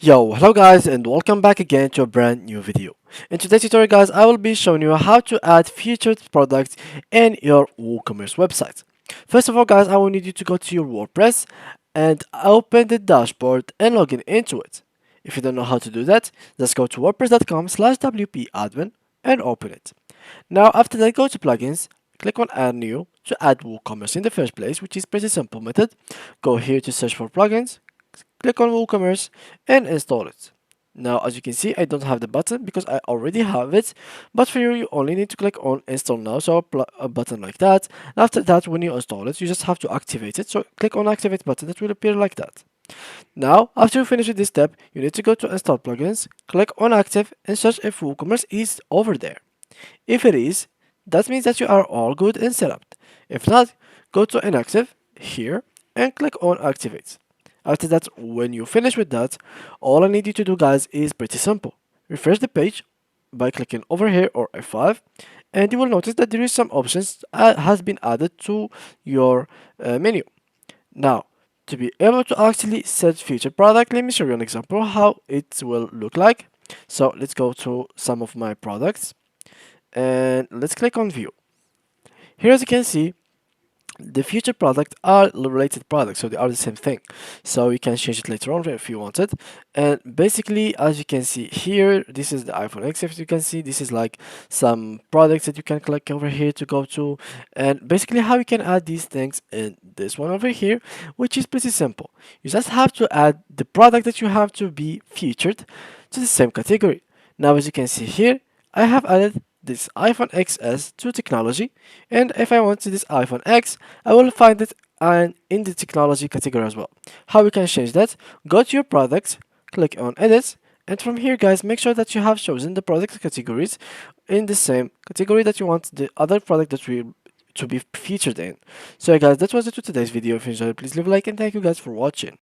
Yo, hello guys and welcome back again to a brand new video. In today's tutorial guys, I will be showing you how to add featured products in your WooCommerce website. First of all guys, I will need you to go to your WordPress and open the dashboard and log in into it. If you don't know how to do that, just go to wordpress.com/wp-admin and open it. Now after that, go to plugins, click on add new to add WooCommerce in the first place, which is pretty simple method. Go here to search for plugins, click on WooCommerce and install it. Now as you can see, I don't have the button because I already have it, but for you, you only need to click on install now, so a button like that. And after that, when you install it, you just have to activate it, so click on activate button, it will appear like that. Now after you finish with this step, you need to go to install plugins, click on active and search if WooCommerce is over there. If it is, that means that you are all good and set up. If not, go to inactive here and click on activate. After that, when you finish with that, all I need you to do guys is pretty simple. Refresh the page by clicking over here or F5 and you will notice that there is some options has been added to your menu. Now, to be able to actually set featured product, let me show you an example how it will look like. So let's go to some of my products and let's click on view. Here as you can see, the future product are related products, so they are the same thing, so you can change it later on if you wanted. And basically as you can see here, this is the iPhone X. If you can see, this is like some products that you can click over here to go to, and basically how you can add these things in this one over here, which is pretty simple. You just have to add the product that you have to be featured to the same category. Now as you can see here, I have added this iPhone XS to technology, and if I want to this iPhone X, I will find it in the technology category as well. How we can change that? Go to your products, click on edit, and from here guys, make sure that you have chosen the product categories in the same category that you want the other product that will to be featured in. So guys, that was it for today's video. If you enjoyed it, please leave a like and thank you guys for watching.